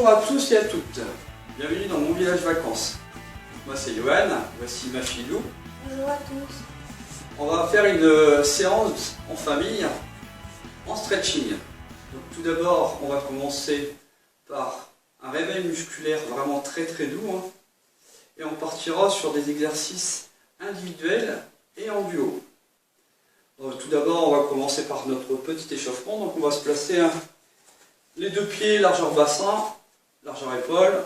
Bonjour à tous et à toutes, bienvenue dans mon village vacances. Moi c'est Johan, voici ma fille Lou. Bonjour à tous. On va faire une séance en famille en stretching. Donc, tout d'abord, on va commencer par un réveil musculaire vraiment très doux. Et on partira sur des exercices individuels et en duo. Donc, tout d'abord, on va commencer par notre petit échauffement. Donc on va se placer les deux pieds largeur bassin, largeur épaule.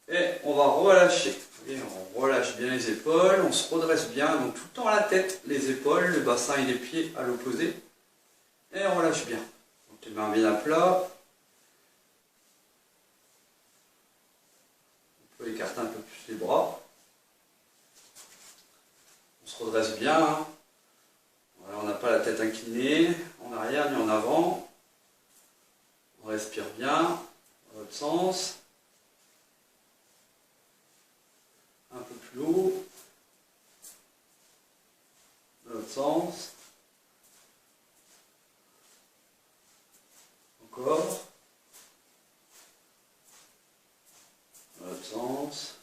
Et on va relâcher. Et on relâche bien les épaules, on se redresse bien, donc tout le temps la tête, les épaules, le bassin et les pieds à l'opposé. Et on relâche bien. Donc les mains bien à plat. On peut écarter un peu plus les bras. On se redresse bien. Voilà, on n'a pas la tête inclinée, en arrière ni en avant. On respire bien, dans l'autre sens. Un peu plus haut, dans l'autre sens, encore, dans l'autre sens,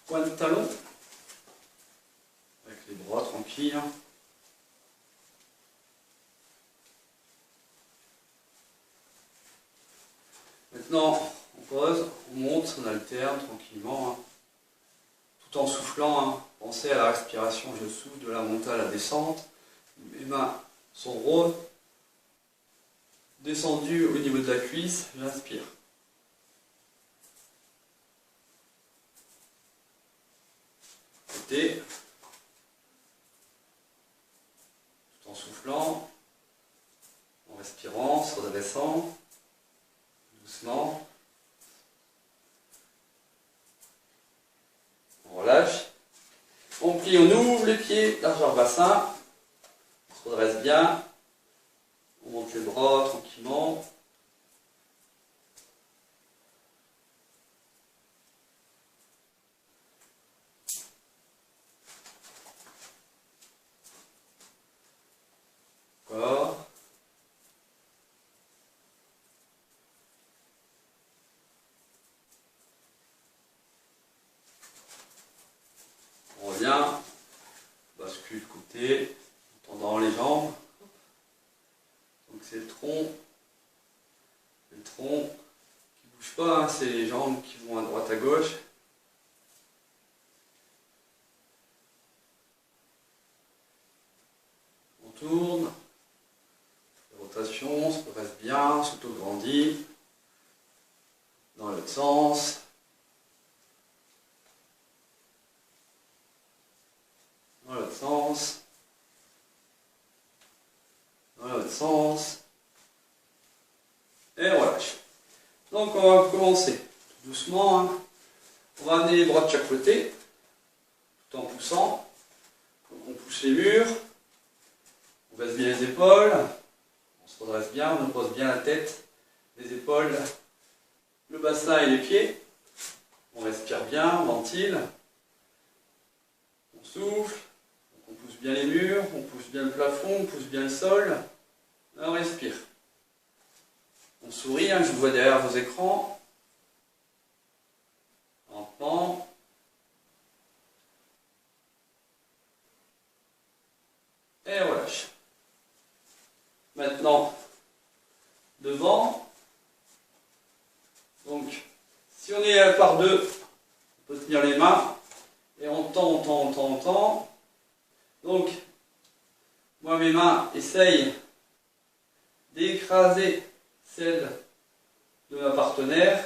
point de talon, avec les bras tranquilles. Maintenant, on pose, on monte, on alterne tranquillement, tout en soufflant. Pensez à la respiration, je souffle de la montée à la descente. Mes mains sont redescendues au niveau de la cuisse, j'inspire. Côté, tout en soufflant, en respirant, se redressant. Doucement. On relâche. On plie, on ouvre les pieds, largeur bassin. On se redresse bien. On monte les bras tranquillement. Encore. On revient, bascule côté, en tendant les jambes. Donc c'est le tronc qui ne bouge pas, c'est les jambes qui vont à droite à gauche. On tourne, rotation, on se reste bien, s'auto-grandit. Dans l'autre sens. Dans l'autre sens, dans l'autre sens, et on relâche. Donc on va commencer tout doucement. On va amener les bras de chaque côté, tout en poussant. Donc on pousse les murs, on baisse bien les épaules, on se redresse bien, on pose bien la tête, les épaules, le bassin et les pieds. On respire bien, on ventile, on souffle. On pousse bien les murs, on pousse bien le plafond, on pousse bien le sol. On respire. On sourit, je vous vois derrière vos écrans. Lentement. Et relâche. Maintenant, devant. Donc, si on est par deux, on peut tenir les mains. Et on tend. Donc, moi mes mains essayent d'écraser celles de ma partenaire,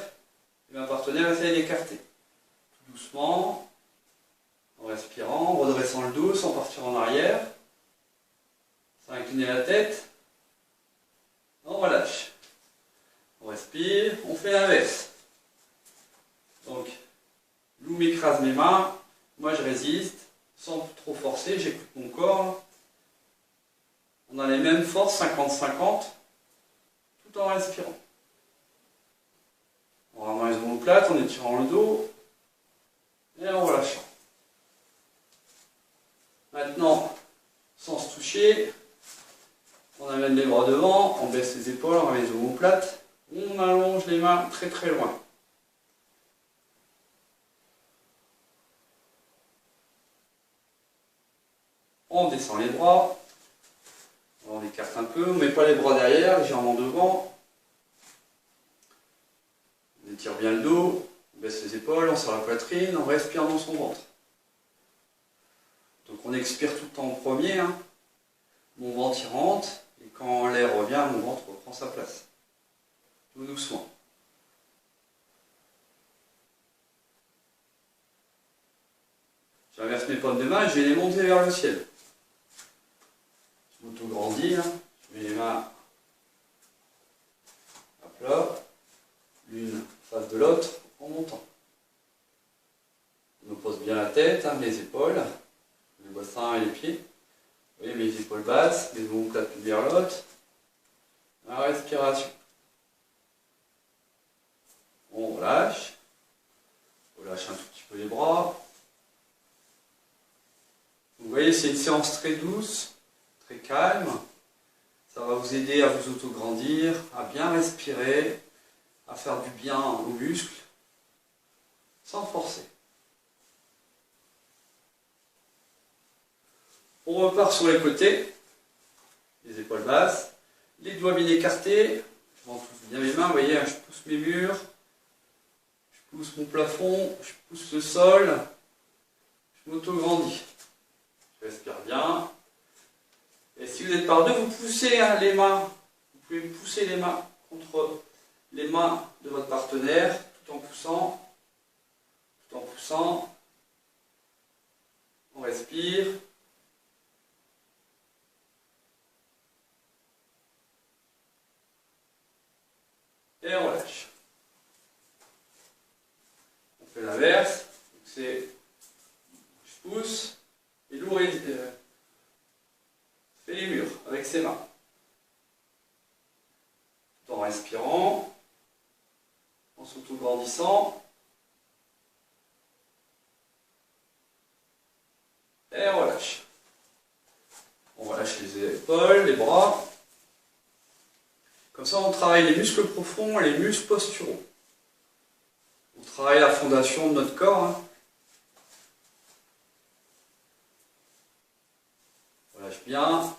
et ma partenaire essaye d'écarter. Tout doucement, en respirant, en redressant le dos sans partir en arrière, sans incliner la tête, on relâche. On respire, on fait l'inverse. Donc, Lou m'écrase mes mains, moi je résiste. Sans trop forcer, j'écoute mon corps. On a les mêmes forces, 50-50, tout en respirant. On ramène les omoplates en étirant le dos. Et en relâchant. Maintenant, sans se toucher, on amène les bras devant, on baisse les épaules, on met les omoplates, on allonge les mains très très loin. On descend les bras, on écarte un peu, on ne met pas les bras derrière, légèrement devant. On étire bien le dos, on baisse les épaules, on serre la poitrine, on respire dans son ventre. Donc on expire tout le temps en premier, hein. Mon ventre y rentre, et quand l'air revient, mon ventre reprend sa place. Tout doucement. J'inverse mes paumes de main et je vais les monter vers le ciel. Je m'auto-grandis, hein. Je mets les mains à plat, l'une face de l'autre, en montant. On oppose bien la tête, hein, les épaules, le bassin et les pieds. Vous voyez mes épaules basses, mes omoplates l'une vers l'autre. La respiration. On relâche. On relâche un tout petit peu les bras. Vous voyez, c'est une séance très douce, très calme. Ça va vous aider à vous auto-grandir, à bien respirer, à faire du bien aux muscles, sans forcer. On repart sur les côtés, les épaules basses, les doigts bien écartés. Je m'entoure bien mes mains, vous voyez, je pousse mes murs, je pousse mon plafond, je pousse le sol, je m'auto-grandis. Je respire bien. Et si vous êtes par deux, vous poussez les mains. Vous pouvez pousser les mains contre les mains de votre partenaire, tout en poussant. Tout en poussant. On respire. Et on relâche. On fait l'inverse. C'est je pousse et l'eau fait les murs avec ses mains. Tout en respirant, en s'auto-grandissant. Et on relâche. On relâche les épaules, les bras. Comme ça, on travaille les muscles profonds et les muscles posturaux. On travaille la fondation de notre corps. Hein. On relâche bien.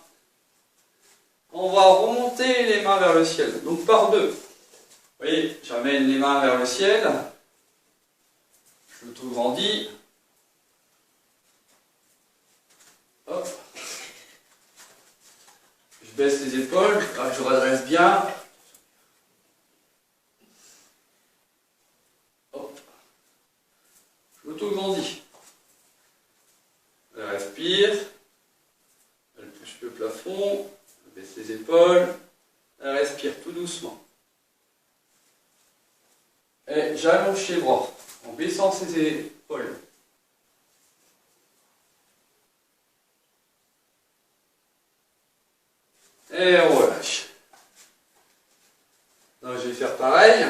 On va remonter les mains vers le ciel. Donc par deux. Vous voyez, j'amène les mains vers le ciel. Je m'auto-grandis. Hop. Je baisse les épaules, là, je redresse bien. Hop. Je m'auto-grandis. Elle respire. Elle touche le plafond. Elle baisse les épaules. Elle respire tout doucement. Et j'allonge les bras en baissant ses épaules. Et on relâche. Donc, je vais faire pareil.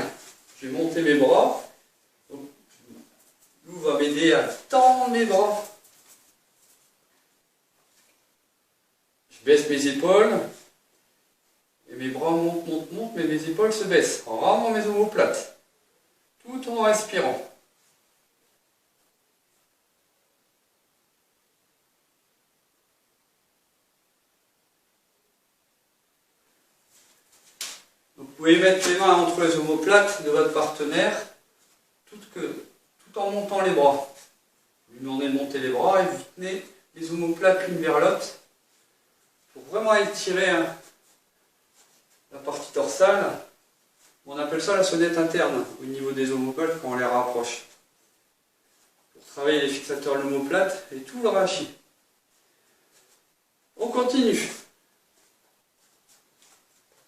Je vais monter mes bras. Lou va m'aider à tendre mes bras. Je baisse mes épaules. Et mes bras montent, mais mes épaules se baissent. En ramenant mes omoplates. Tout en respirant. Vous pouvez mettre les mains entre les omoplates de votre partenaire tout en montant les bras. Vous lui demandez de monter les bras et vous tenez les omoplates l'une vers l'autre pour vraiment étirer la partie dorsale. On appelle ça la sonnette interne au niveau des omoplates quand on les rapproche. Pour travailler les fixateurs de l'omoplate et tout le rachis. On continue.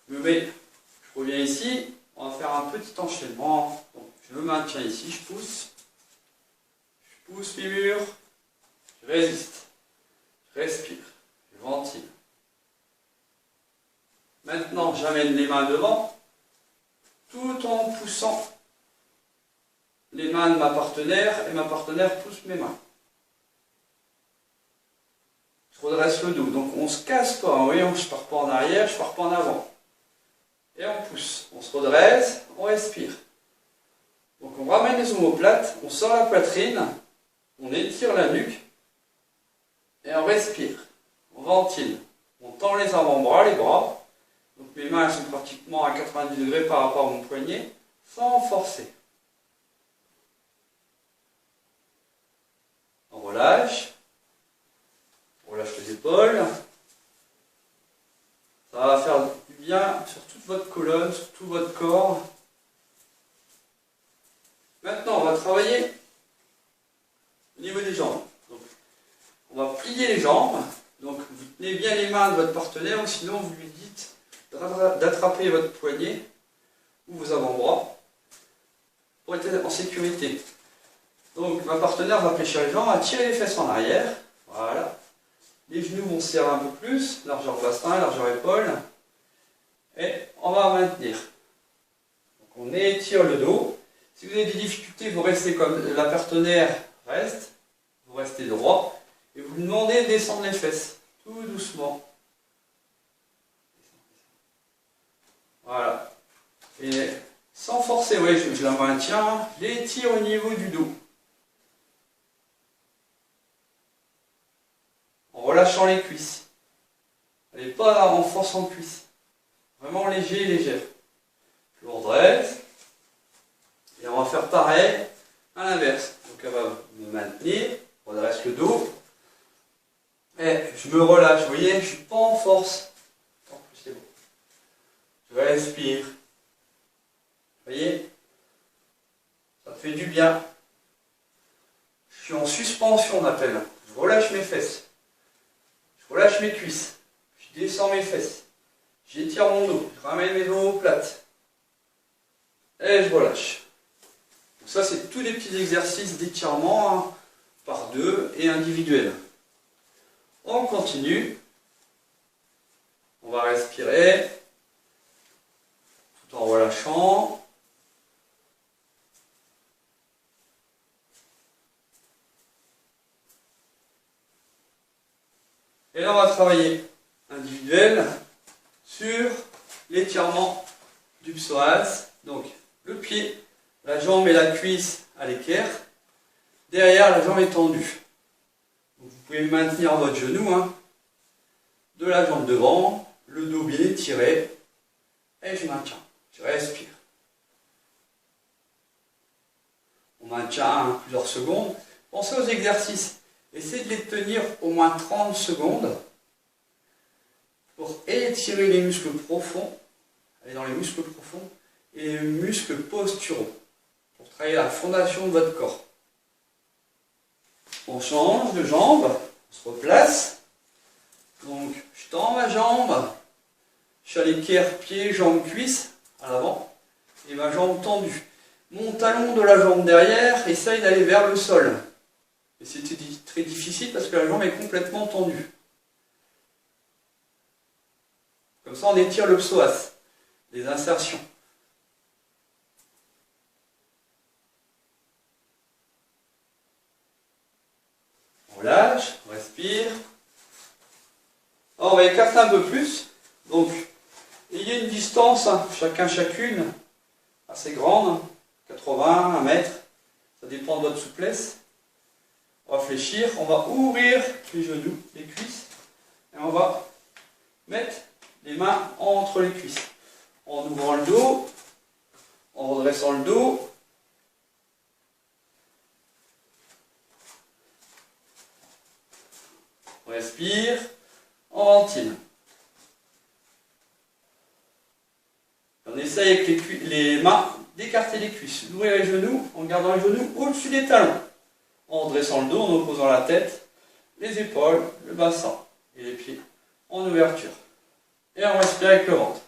Je reviens ici, on va faire un petit enchaînement. Donc, je me maintiens ici, je pousse mes murs, je résiste, je respire, je ventile. Maintenant, j'amène les mains devant, tout en poussant les mains de ma partenaire et ma partenaire pousse mes mains. Je redresse le dos. Donc on ne se casse pas. Vous voyez, je ne pars pas en arrière, je ne pars pas en avant. Et on pousse. On se redresse, on respire. Donc on ramène les omoplates, on sort la poitrine, on étire la nuque et on respire. On ventile. On tend les avant-bras, les bras. Donc mes mains sont pratiquement à 90 degrés par rapport à mon poignet, sans forcer. On relâche. On relâche les épaules. Ça va faire du bien sur toute votre colonne, sur tout votre corps. Maintenant, on va travailler au niveau des jambes. Donc, on va plier les jambes. Donc, vous tenez bien les mains de votre partenaire, ou sinon vous lui dites d'attraper votre poignet ou vos avant-bras pour être en sécurité. Donc, ma partenaire va fléchir les jambes, va tirer les fesses en arrière. Voilà. Les genoux vont se serrer un peu plus, largeur bassin, largeur épaule. Et on va maintenir. Donc, on étire le dos. Si vous avez des difficultés, vous restez comme la partenaire reste. Vous restez droit. Et vous lui demandez de descendre les fesses. Tout doucement. Voilà. Et sans forcer, oui, je la maintiens. Je l'étire au niveau du dos. En relâchant les cuisses. Elle n'est pas en force en cuisse. Vraiment léger, légère. Je le redresse. Et on va faire pareil à l'inverse. Donc elle va me maintenir. Je redresse le dos. Et je me relâche. Vous voyez, je ne suis pas en force. En plus, c'est bon. Je respire. Vous voyez, ça fait du bien. Je suis en suspension, on appelle. Je relâche mes fesses. Je relâche mes cuisses. Je descends mes fesses. J'étire mon dos. Je ramène mes omoplates. Et je relâche. Donc ça, c'est tous des petits exercices d'étirement, hein, par deux et individuels. On continue. On va respirer tout en relâchant. Et là, on va travailler individuel sur l'étirement du psoas. Donc, le pied, la jambe et la cuisse à l'équerre. Derrière, la jambe est tendue. Donc, vous pouvez maintenir votre genou, hein, de la jambe devant, le dos bien étiré. Et je maintiens. Je respire. On maintient plusieurs secondes. Pensez aux exercices. Essayez de les tenir au moins 30 secondes pour étirer les muscles profonds, aller dans les muscles profonds, et les muscles posturaux, pour travailler la fondation de votre corps. On change de jambe, on se replace. Donc, je tends ma jambe, je suis à l'équerre, pied, jambe, cuisse, à l'avant, et ma jambe tendue. Mon talon de la jambe derrière essaye d'aller vers le sol. Et c'est très difficile parce que la jambe est complètement tendue. Comme ça, on étire le psoas, les insertions. On relâche, on respire. Alors, on va écarter un peu plus. Donc, ayez une distance, hein, chacun, chacune, assez grande, 80, 1 mètre. Ça dépend de votre souplesse. On va fléchir, on va ouvrir les genoux, les cuisses, et on va mettre les mains entre les cuisses. En ouvrant le dos, en redressant le dos. On respire, on ventile. On essaye avec les mains d'écarter les cuisses, d'ouvrir les genoux en gardant les genoux au-dessus des talons. En dressant le dos, en opposant la tête, les épaules, le bassin et les pieds en ouverture. Et on respire avec le ventre.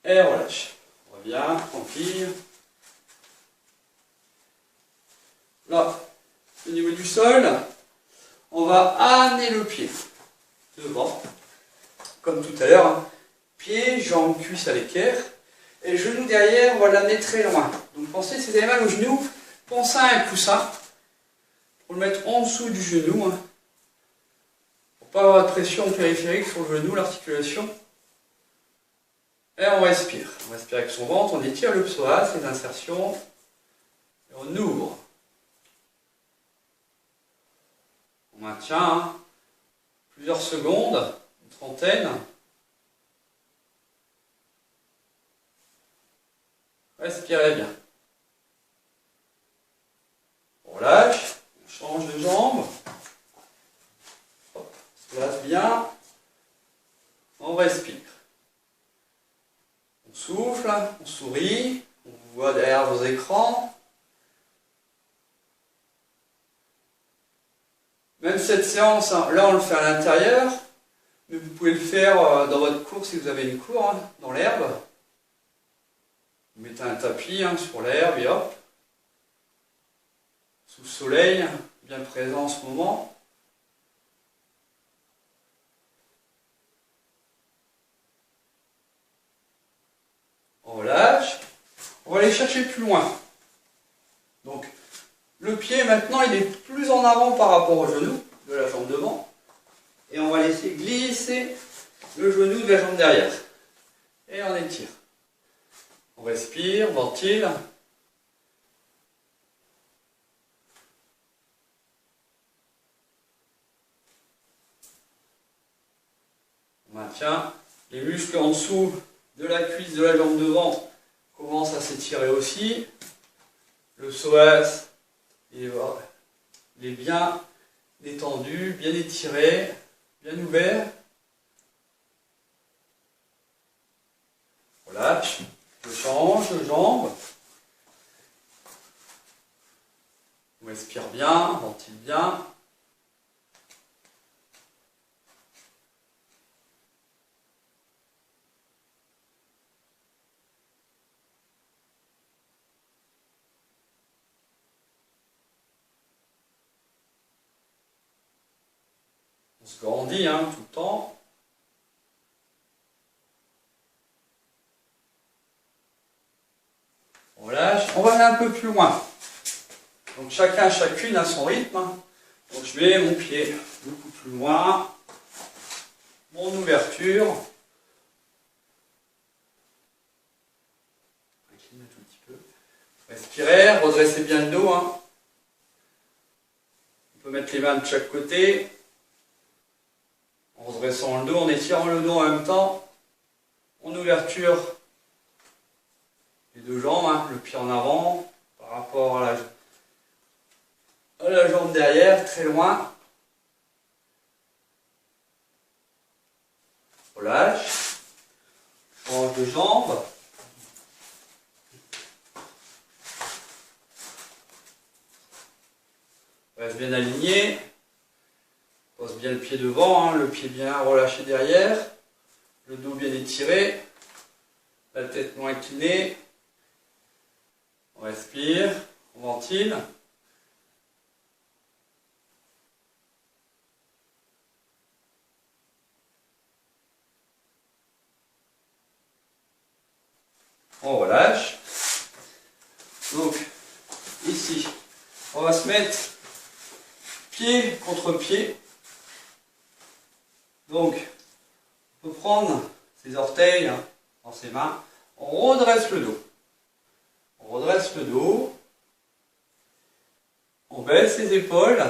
Et on relâche. On revient, tranquille. Là, au niveau du sol, on va amener le pied devant, comme tout à l'heure. Pieds, jambes, cuisses à l'équerre. Et le genou derrière, on va l'amener très loin. Donc pensez, si vous avez mal au genou, pensez à un coussin pour le mettre en dessous du genou. Pour ne pas avoir de pression périphérique sur le genou, l'articulation. Et on respire. On respire avec son ventre, on étire le psoas, les insertions. Et on ouvre. On maintient plusieurs secondes, une trentaine. Respirez bien. On relâche, on change de jambe. Hop, on se place bien. On respire. On souffle, on sourit. On vous voit derrière vos écrans. Même cette séance, là on le fait à l'intérieur, mais vous pouvez le faire dans votre cour si vous avez une cour, dans l'herbe. Vous mettez un tapis sur l'herbe et hop, sous le soleil, bien présent en ce moment. On relâche, on va aller chercher plus loin. Donc, le pied maintenant il est plus en avant par rapport au genou de la jambe devant. Et on va laisser glisser le genou de la jambe derrière. Et on étire. On respire, on ventile. On maintient. Les muscles en dessous de la cuisse de la jambe devant commencent à s'étirer aussi. Le psoas il est bien détendu, bien étiré, bien ouvert. Relâche. Je change de jambe. On respire bien, on ventile bien. On se grandit tout le temps. On relâche. On va aller un peu plus loin. Donc chacune a son rythme. Donc je mets mon pied beaucoup plus loin. Mon ouverture. Incline un tout petit peu. Respirez, redressez bien le dos. On peut mettre les mains de chaque côté. En redressant le dos, en étirant le dos en même temps. En ouverture. Les deux jambes, le pied en avant, par rapport à la jambe derrière, très loin. Relâche. Change de jambe. Reste bien aligné. Pose bien le pied devant, le pied bien relâché derrière. Le dos bien étiré. La tête moins inclinée. On respire, on ventile. On relâche. Donc, ici, on va se mettre pied contre pied. Donc, on peut prendre ses orteils dans ses mains. On redresse le dos. On redresse le dos, on baisse les épaules,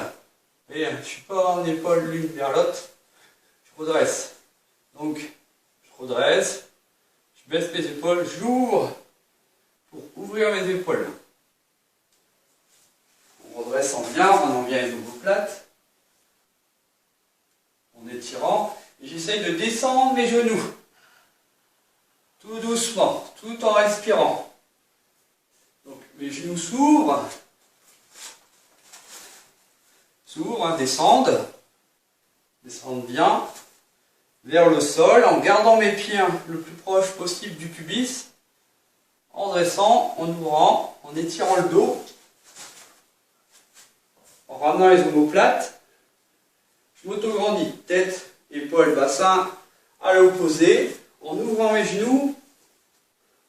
et je ne suis pas en épaule l'une vers l'autre, je redresse. Donc, je redresse, je baisse mes épaules, j'ouvre pour ouvrir mes épaules. En redressant bien, on en vient les omoplates, en étirant, et j'essaye de descendre mes genoux, tout doucement, tout en respirant. Donc mes genoux s'ouvrent, descendent bien vers le sol en gardant mes pieds le plus proche possible du pubis, en dressant, en ouvrant, en étirant le dos, en ramenant les omoplates. Je m'auto-grandis, tête, épaules, bassin à l'opposé, en ouvrant mes genoux,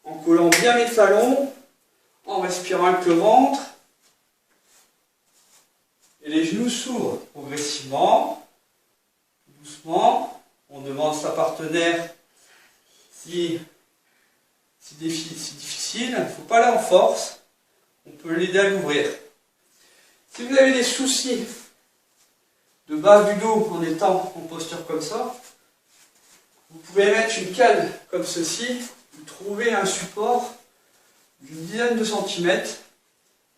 en collant bien mes talons, en respirant avec le ventre. Et les genoux s'ouvrent progressivement, doucement. On demande à sa partenaire si c'est difficile, il ne faut pas aller en force. On peut l'aider à l'ouvrir. Si vous avez des soucis de bas du dos en étant en posture comme ça, vous pouvez mettre une cale comme ceci, ou trouver un support d'une dizaine de centimètres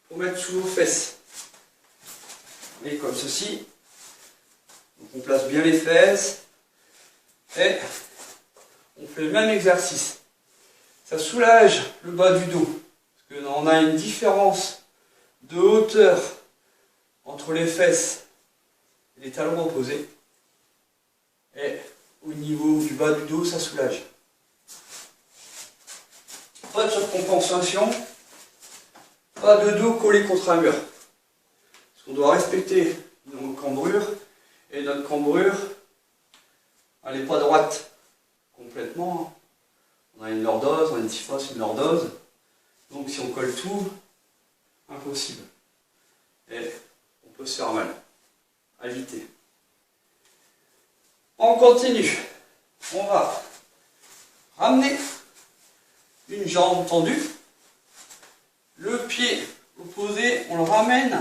pour mettre sous vos fesses. Et comme ceci. Donc on place bien les fesses et on fait le même exercice. Ça soulage le bas du dos, parce qu'on a une différence de hauteur entre les fesses et les talons opposés. Et au niveau du bas du dos, ça soulage. Pas de surcompensation, pas de dos collé contre un mur. Parce qu'on doit respecter nos cambrures, et notre cambrure, elle n'est pas droite complètement. On a une lordose, on a une typhose, une lordose. Donc si on colle tout, impossible. Et on peut se faire mal. Agiter. On continue. On va ramener une jambe tendue. Le pied opposé, on le ramène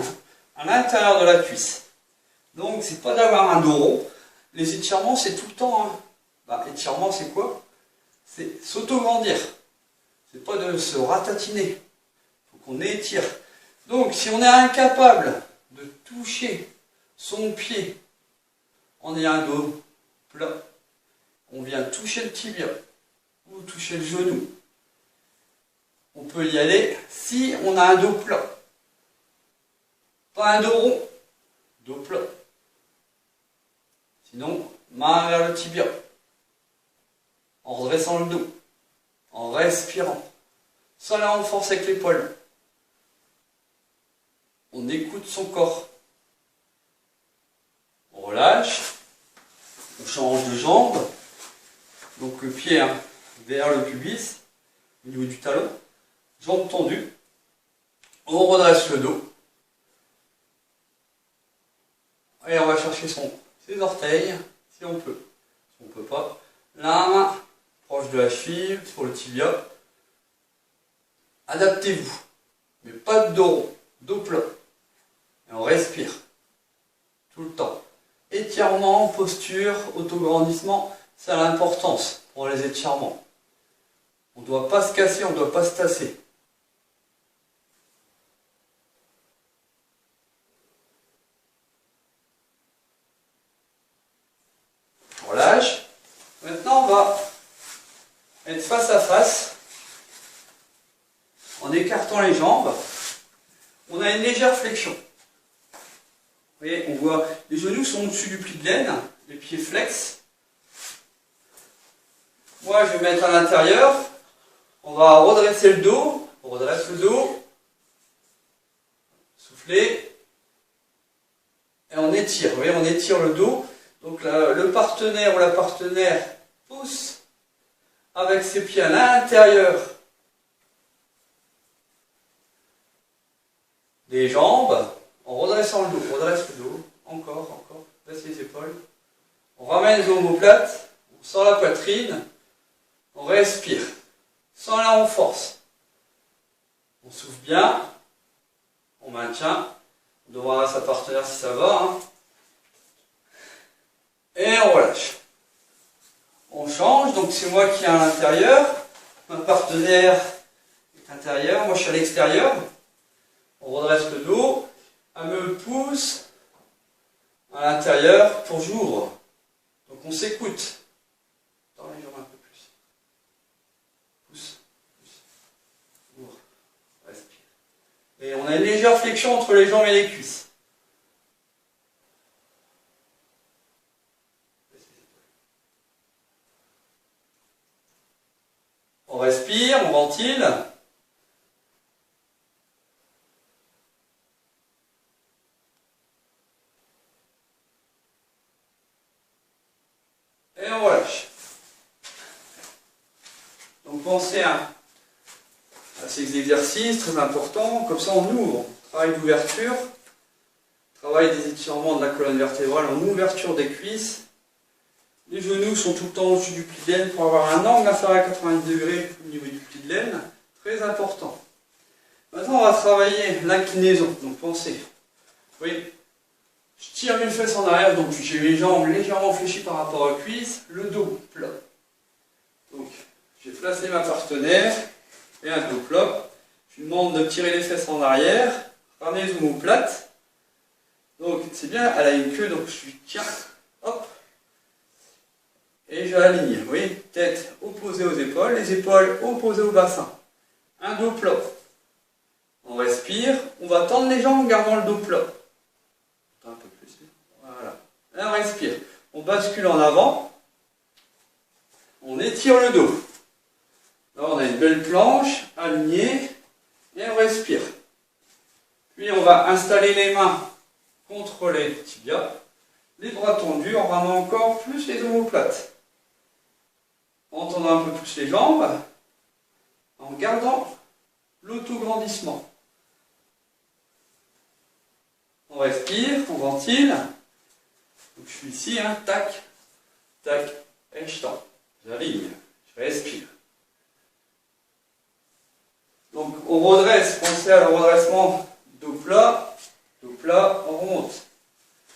à l'intérieur de la cuisse. Donc c'est pas d'avoir un dos rond. Les étirements, c'est tout le temps. Étirement, c'est quoi? C'est s'auto-grandir. C'est pas de se ratatiner. Il faut qu'on étire. Donc si on est incapable de toucher son pied en ayant un dos plat, on vient toucher le tibia ou toucher le genou. On peut y aller si on a un dos plat. Pas un dos rond, dos plat. Sinon, main vers le tibia. En redressant le dos. En respirant. Sans la renforcer avec l'épaule. On écoute son corps. On relâche. On change de jambe. Donc le pied vers le pubis, au niveau du talon. Jambes tendues. On redresse le dos. Et on va chercher ses orteils, si on peut. Si on ne peut pas, la main proche de la cheville, sur le tibia. Adaptez-vous. Mais pas de dos rond, dos plat. Et on respire. Tout le temps. Étirement, posture, autograndissement, ça a l'importance pour les étirements. On ne doit pas se casser, on ne doit pas se tasser. On relâche. Maintenant, on va être face à face en écartant les jambes. On a une légère flexion. Vous voyez, on voit les genoux sont au-dessus du pli de laine, les pieds flex. Moi, je vais mettre à l'intérieur. On va redresser le dos. On redresse le dos. Souffler. Et on étire. Vous voyez, on étire le dos. Donc le partenaire ou la partenaire pousse avec ses pieds à l'intérieur des jambes, en redressant le dos. On redresse le dos. Encore. Baisse les épaules. On ramène les omoplates. On sort la poitrine. On respire. Sans la renforce. On souffle bien. On maintient. On demandera à sa partenaire si ça va. Et on relâche. On change. Donc c'est moi qui est à l'intérieur. Ma partenaire est à l'intérieur. Moi je suis à l'extérieur. On redresse le dos. Elle me pousse à l'intérieur pour que j'ouvre. Donc on s'écoute. Tends les jambes un peu plus. Pousse. Ouvre. Respire. Et on a une légère flexion entre les jambes et les cuisses. On respire, on ventile. Et on relâche. Donc pensez à ces exercices très importants, comme ça on ouvre. Travail d'ouverture, travail des étirements de la colonne vertébrale en ouverture des cuisses. Les genoux sont tout le temps au-dessus du pli de laine pour avoir un angle inférieur à 90 degrés au niveau du pli de laine. Très important. Maintenant, on va travailler l'inclinaison. Donc pensez, oui, je tire mes fesses en arrière, donc j'ai mes jambes légèrement fléchies par rapport aux cuisses, le dos plat. Donc, j'ai placé ma partenaire et un dos plat. Je lui demande de tirer les fesses en arrière, ramener les omoplates. Donc, c'est bien, elle a une queue, donc je lui tiens, hop, et je l'aligne. Vous voyez, tête opposée aux épaules, les épaules opposées au bassin. Un dos plat. On respire, on va tendre les jambes en gardant le dos plat. Un peu plus. Voilà. Là, on respire. On bascule en avant. On étire le dos. Là, on a une belle planche, alignée, et on respire. Puis, on va installer les mains contre les tibias, les bras tendus, en ramenant encore plus les omoplates. En tendant un peu plus les jambes, en gardant l'autograndissement. On respire, on ventile. Donc je suis ici, hein, tac, tac, et je tends. J'aligne, je respire. Donc on redresse, pensez à le redressement dos plat, on remonte.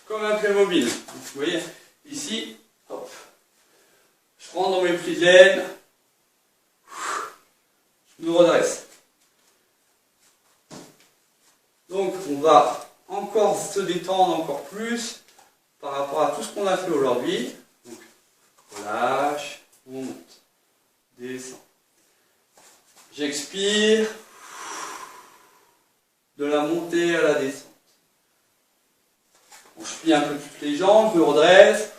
Comme un Playmobil. Donc, vous voyez, ici, hop. Je rentre dans mes plis de laine. Je me redresse. Donc on va encore se détendre encore plus par rapport à tout ce qu'on a fait aujourd'hui. Donc relâche, on monte, descend. J'expire, de la montée à la descente. Bon, je plie un peu plus les jambes, je me redresse.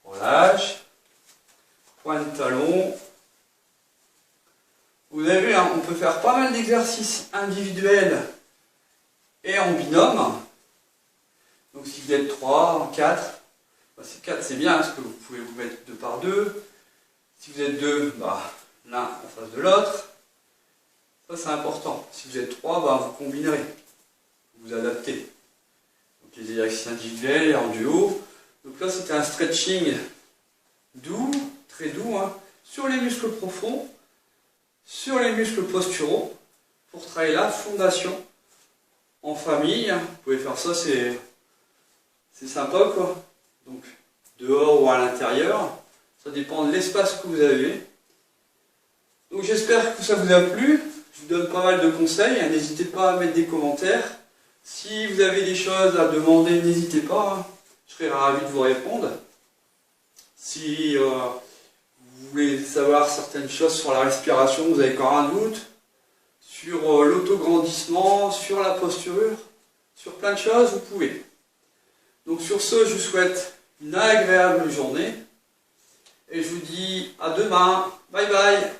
Relâche, point de talon. Vous avez vu, hein, on peut faire pas mal d'exercices individuels et en binôme. Donc si vous êtes 3, 4, bah, 4 c'est bien parce que vous pouvez vous mettre 2 par 2. Si vous êtes 2, bah, l'un en face de l'autre. Ça c'est important. Si vous êtes 3, bah, vous combinerez. Vous vous adaptez. Donc les exercices individuels et en duo. Donc là c'était un stretching doux, très doux, hein, sur les muscles profonds, sur les muscles posturaux, pour travailler la fondation en famille. Vous pouvez faire ça, c'est sympa quoi. Donc dehors ou à l'intérieur, ça dépend de l'espace que vous avez. Donc j'espère que ça vous a plu. Je vous donne pas mal de conseils, hein. N'hésitez pas à mettre des commentaires. Si vous avez des choses à demander, n'hésitez pas, hein. Je serai ravi de vous répondre. Si vous voulez savoir certaines choses sur la respiration, vous avez encore un doute, sur l'autograndissement, sur la posture, sur plein de choses, vous pouvez. Donc sur ce, je vous souhaite une agréable journée et je vous dis à demain. Bye bye.